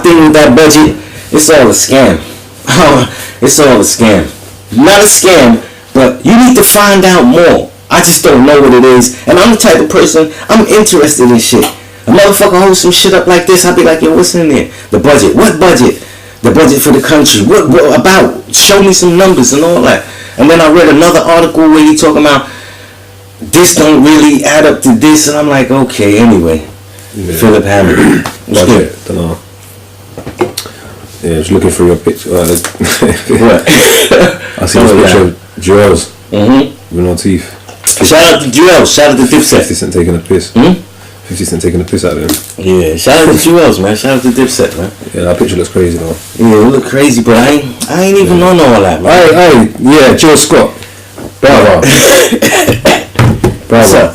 thing with that budget, it's all a scam. It's all a scam. Not a scam, but you need to find out more. I just don't know what it is. And I'm the type of person, I'm interested in shit. A motherfucker holds some shit up like this, I'll be like, yo, what's in there? The budget. What budget? The budget for the country. What about? Show me some numbers and all that. And then I read another article where he talking about this don't really add up to this, and I'm like, okay, anyway. Yeah. Philip Hammond. Budget, don't know. Yeah, just looking through your picture. What? I see this picture of Jewels with no teeth. Shout out to Jewels. Shout out to Dipset. 50 Cent taking a piss. 50 Cent taking a piss out of him. Yeah, shout out to Jewels, man. Shout out to Dipset, man. Yeah, that picture looks crazy though. Yeah, it look crazy, but I ain't even on all that, man. Hey, yeah, Jill Scott. Bravo. Bravo.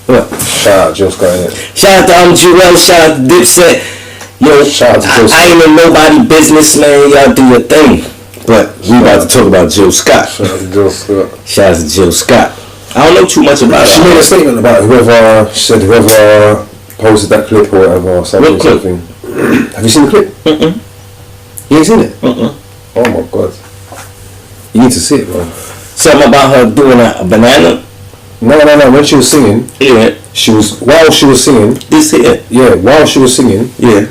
What? Shout out Jill Scott, innit? Shout out to Jewels. Shout out to Dipset. Yo, shout out to Jill Scott. I ain't in nobody business, man. Y'all do your thing. But we about to talk about Jill Scott. Shout out to Jill Scott. Shout out to Jill Scott. I don't know too much about She made a statement about whoever posted that clip or whatever. Something. Have you seen the clip? You ain't seen it? Oh my god. You need to see it, bro. Something about her doing a banana? No. When she was singing, while she was singing. This here? Yeah, while she was singing. Yeah.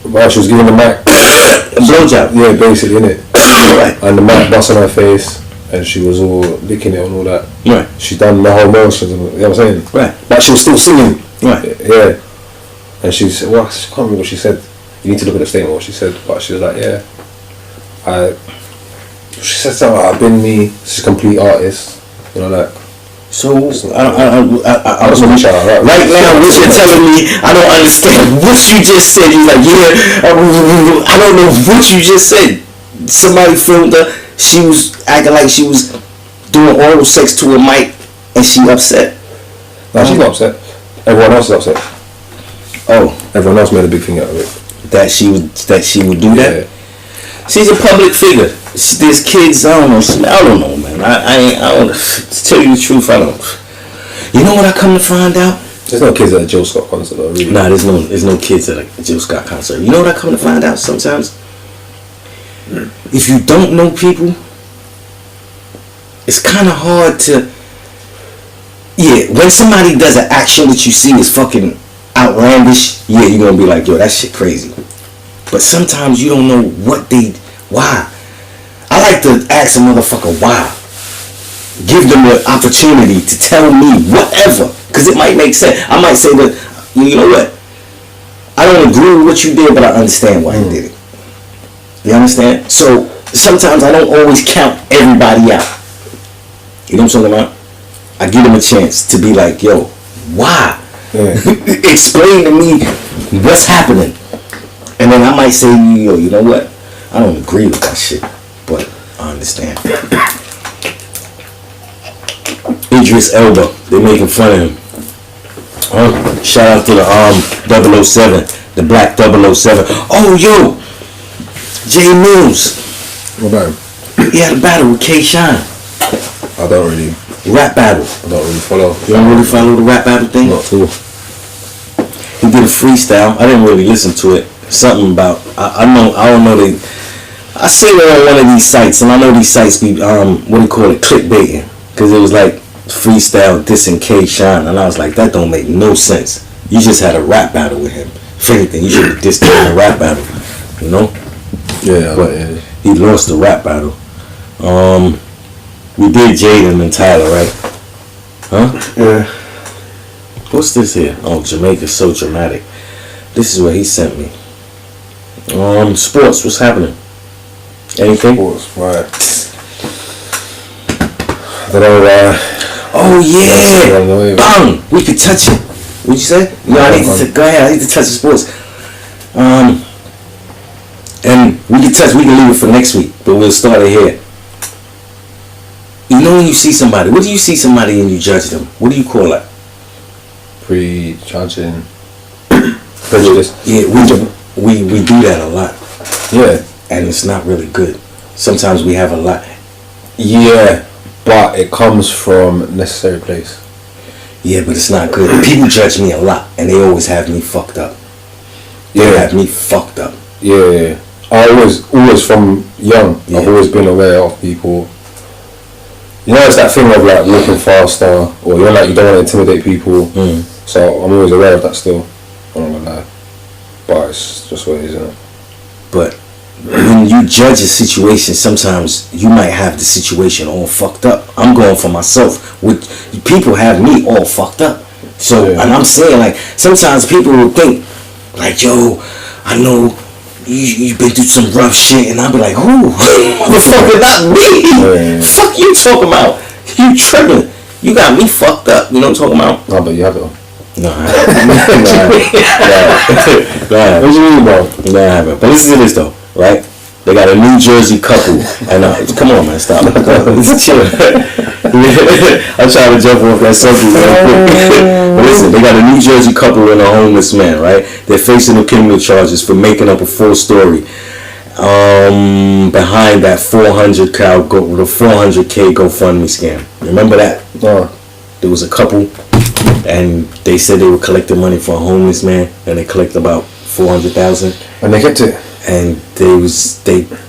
While she was giving the mic. A blowjob? Yeah, basically, innit? Right. And the mic bust on her face. And she was all licking it and all that. Right. She done the whole motions, you know what I'm saying? Right. But she was still singing. Right. Yeah. And she said, well, I can't remember what she said. You need to look at the statement what she said. But she was like, yeah. She said something like, I've been me. She's a complete artist. You know, like. So, I just want to shout out. Right now, what you're telling me, I don't understand what you just said. You're like, yeah, I don't know what you just said. Somebody filmed her. She was acting like she was doing oral sex to a mic, and she upset. No, she's not upset. Everyone else is upset. Oh, everyone else made a big thing out of it. That she would do that. Yeah. She's a public figure. There's kids. I don't know, man. I don't. To tell you the truth, I don't. You know what I come to find out? There's no kids at a Jill Scott concert, though. Really. Nah, there's no kids at a Jill Scott concert. You know what I come to find out sometimes? If you don't know people, it's kind of hard to. Yeah, when somebody does an action that you see is fucking outlandish, yeah, you're gonna be like, yo, that shit crazy. But sometimes you don't know why. I like to ask a motherfucker why. Give them the opportunity to tell me whatever, because it might make sense. I might say that, you know what? I don't agree with what you did, but I understand why you did it. You understand? So sometimes I don't always count everybody out. You know what I'm talking about? I give them a chance to be like, yo, why? Yeah. Explain to me what's happening. And then I might say, yo, you know what? I don't agree with that shit, but I understand. Idris Elba, they making fun of him. Shout out to the 007, the black 007. Oh, yo, Jay Mills. What about him? He had a battle with K-Shine. I don't really. Rap battle. I don't really follow. You don't really follow the rap battle thing? Not too. He did a freestyle. I didn't really listen to it. Something about I don't know they. I seen it on one of these sites, and I know these sites be what do you call it, clickbaiting, because it was like freestyle dissing K-Shine, and I was like, that don't make no sense. You just had a rap battle with him. If anything, you should have dissed him in a rap battle, you know? Yeah, but he lost the rap battle. We did Jaden and Tyler, right? Huh? Yeah. What's this here? Oh, Jamaica's so dramatic. This is what he sent me. Sports, what's happening? Anything? Sports, right. Oh yeah! Bang! We could touch it. What'd you say? No, I need to go ahead. I need to touch the sports. And we can leave it for next week, but we'll start it here. You know when you see somebody, what do you see somebody and you judge them? What do you call that? Prejudging. Prejudice. Yeah, we do that a lot. Yeah. And it's not really good. Sometimes we have a lot. Yeah, but it comes from a necessary place. Yeah, but it's not good. People judge me a lot, and they always have me fucked up. They had me fucked up. Yeah. I always from young, I've always been aware of people. You know, it's that thing of like walking faster, or you're like, you don't want to intimidate people. So I'm always aware of that still. I'm not gonna lie. But it's just what it is, isn't it? But when you judge a situation, sometimes you might have the situation all fucked up. I'm going for myself. With people have me all fucked up. So, and I'm saying, like, sometimes people will think, like, yo, I know you've been through some rough shit, and I'll be like, who? Motherfucker, not me. Fuck you talking about? You tripping? You got me fucked up. You know what I'm talking about? No, but you have it. No, I haven't. What do you mean, bro? No, I haven't. But listen to this though, right? They got a New Jersey couple, and come on, man, stop. Chill. I'm trying to jump off that subject real quick. But listen, they got a New Jersey couple and a homeless man, right? They're facing the criminal charges for making up a full story behind that 400K GoFundMe scam. Remember that? There was a couple, and they said they were collecting money for a homeless man, and they collected about $400,000. And they kept it. And they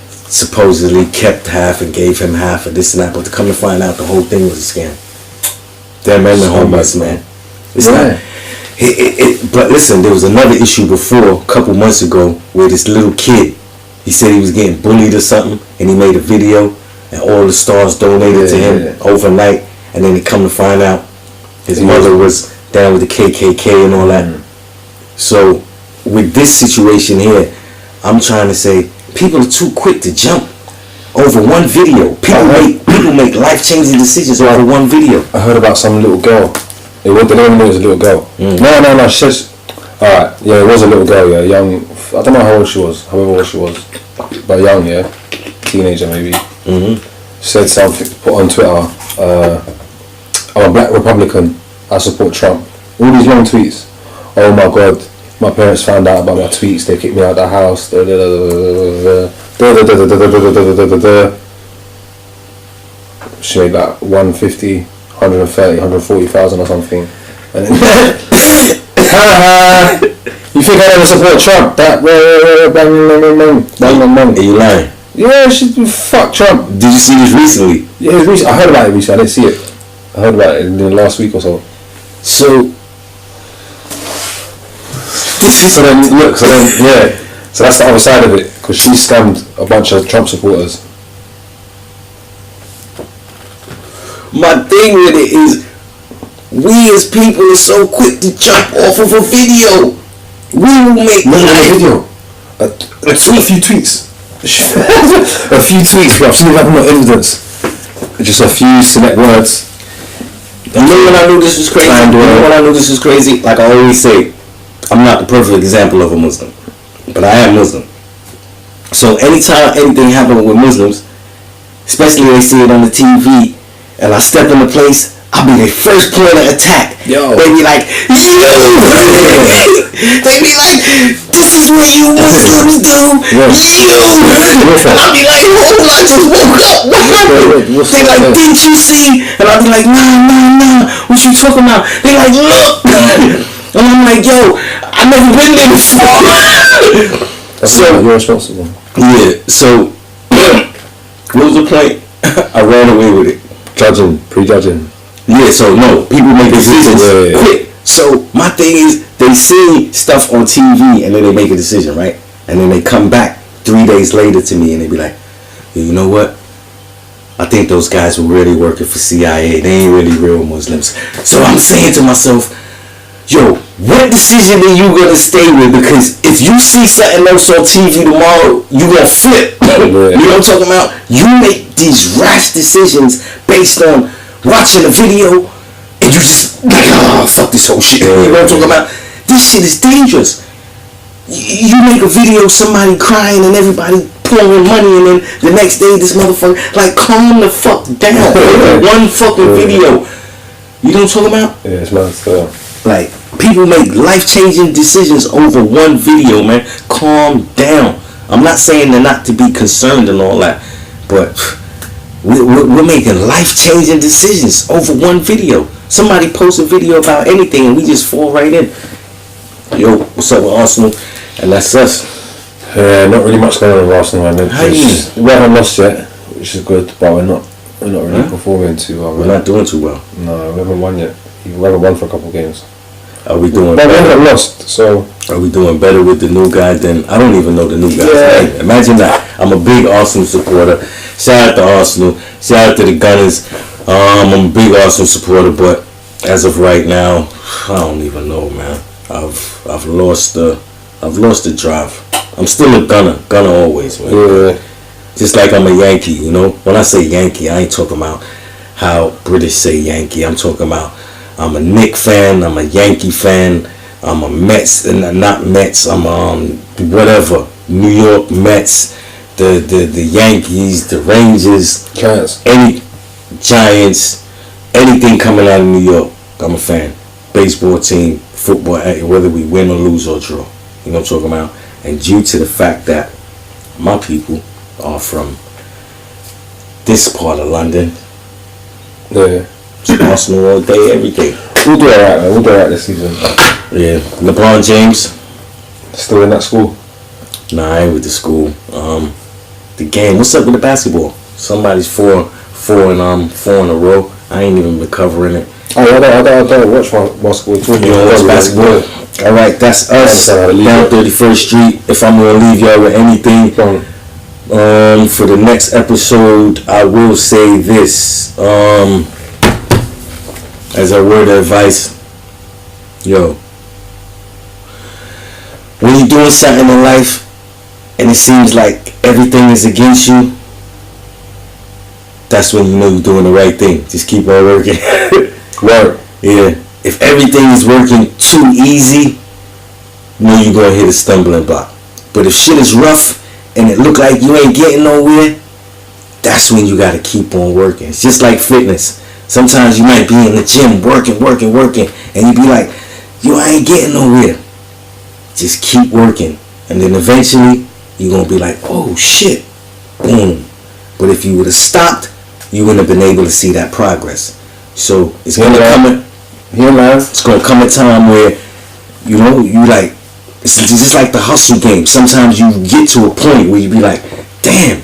supposedly kept half and gave him half of this and that, but to come to find out, the whole thing was a scam. Them and the homeless man. It's not. But listen, there was another issue before, a couple months ago, where this little kid, he said he was getting bullied or something, and he made a video, and all the stars donated to him overnight, and then they come to find out his mother was down with the KKK and all that. So with this situation here, I'm trying to say people are too quick to jump over one video. People make life-changing decisions over one video. I heard about some little girl. They didn't even know it was a little girl. No. She says, alright, yeah, it was a little girl, yeah, young. I don't know how old she was, however old she was, but young, yeah, teenager maybe. Said something, put on Twitter, I'm a black Republican, I support Trump. All these long tweets. Oh my God, my parents found out about my tweets, they kicked me out of the house. She made like 150, 130, 140,000 or something. And then, you think I never support Trump? Bang. Are you lying? Yeah, she fuck Trump. Did you see this recently? Yeah, it was recent. I heard about it recently. I didn't see it. I heard about it in the last week or so. So So that's the other side of it, because she scammed a bunch of Trump supporters. My thing with it is, we as people are so quick to jump off of a video. We will make a video. A few tweets. A few tweets, bro. I've seen no evidence. Just a few select words. You know when I knew this was crazy? Like I always say, I'm not the perfect example of a Muslim, but I am Muslim. So anytime anything happens with Muslims, especially they see it on the TV, and I step into place, I'll be their first point of attack. Yo. They be like, they be like, this is what you Muslims do. And I'll be like, hold on, I just woke up. What happened? They like, didn't you see? And I'll be like, nah. What you talking about? They like, look. And I'm like, yo, I never been there before. So you're responsible. Yeah. So what was the point? I ran away with it. Prejudging. Yeah, so no, people make decisions quick. So my thing is, they see stuff on TV and then they make a decision, right? And then they come back 3 days later to me and they be like, you know what? I think those guys were really working for CIA. They ain't really real Muslims. So I'm saying to myself, yo, what decision are you gonna stay with? Because if you see something else on TV tomorrow, you gonna flip. You know what I'm talking about? You make these rash decisions based on watching a video and you just like, oh, fuck this whole shit. You know what I'm talking about? This shit is dangerous. You make a video, somebody crying and everybody pouring money, and then the next day this motherfucker, like, calm the fuck down. One fucking video. You know what I'm talking about? Yeah, it's mad stuff. Like, people make life-changing decisions over one video, man. Calm down. I'm not saying they're not to be concerned and all that, but we're making life-changing decisions over one video. Somebody posts a video about anything and we just fall right in. Yo, what's up with Arsenal? And that's us. Not really much going on with Arsenal, man. How you mean? We haven't lost yet, which is good, but we're not really performing too well. We're not doing too well. No, we haven't won yet. We haven't won for a couple of games. Are we doing But we better? haven't lost, so... Are we doing better with the new guy than... I don't even know the new guy's name. Imagine that. I'm a big Arsenal supporter. Shout out to Arsenal. Shout out to the Gunners. I'm a big Arsenal supporter, but as of right now, I don't even know, man. I've lost the drive. I'm still a Gunner always, man. Yeah. Just like I'm a Yankee, you know. When I say Yankee, I ain't talking about how British say Yankee. I'm talking about I'm a Knicks fan. I'm a Yankee fan. I'm a Mets, and not Mets. I'm whatever. New York Mets, the Yankees, the Rangers, Giants. any Giants, anything coming out of New York, I'm a fan. Baseball team, football, whether we win or lose or draw. You know what I'm talking about? And due to the fact that my people are from this part of London, Yeah. it's Arsenal all day, every day. We'll do alright, man. We'll do alright this season. Yeah, LeBron James. Still in that school? Nah, I ain't with the school. The game. What's up with the basketball? Somebody's four in a row. I ain't even been covering it. Oh, I don't watch basketball. You don't watch basketball? All right, that's us down 31st Street. If I'm gonna leave y'all with anything, for the next episode, I will say this. As a word of advice, yo, when you're doing something in life and it seems like everything is against you, that's when you know you're doing the right thing. Just keep on working. Right. Yeah. If everything is working too easy, you know you're gonna hit a stumbling block. But if shit is rough and it look like you ain't getting nowhere, that's when you gotta keep on working. It's just like fitness. Sometimes you might be in the gym working, and you be like, yo, I ain't getting nowhere. Just keep working. And then eventually, you're going to be like, oh, shit. Boom. But if you would have stopped, you wouldn't have been able to see that progress. So, it's going to come it's going to come a time where, you know, you like, it's just like the hustle game. Sometimes you get to a point where you be like, damn.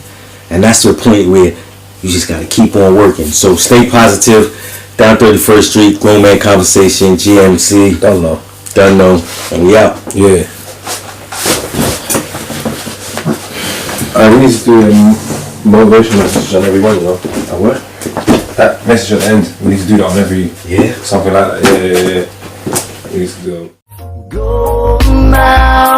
And that's the point where you just got to keep on working. So stay positive. Down 31st Street, Grown Man Conversation, GMC. Don't know. And we out. Yeah. We need to do a motivation message on every one, you know. What? That message at the end, we need to do that on every... Yeah. Something like that. Yeah. We need to do it. Go now.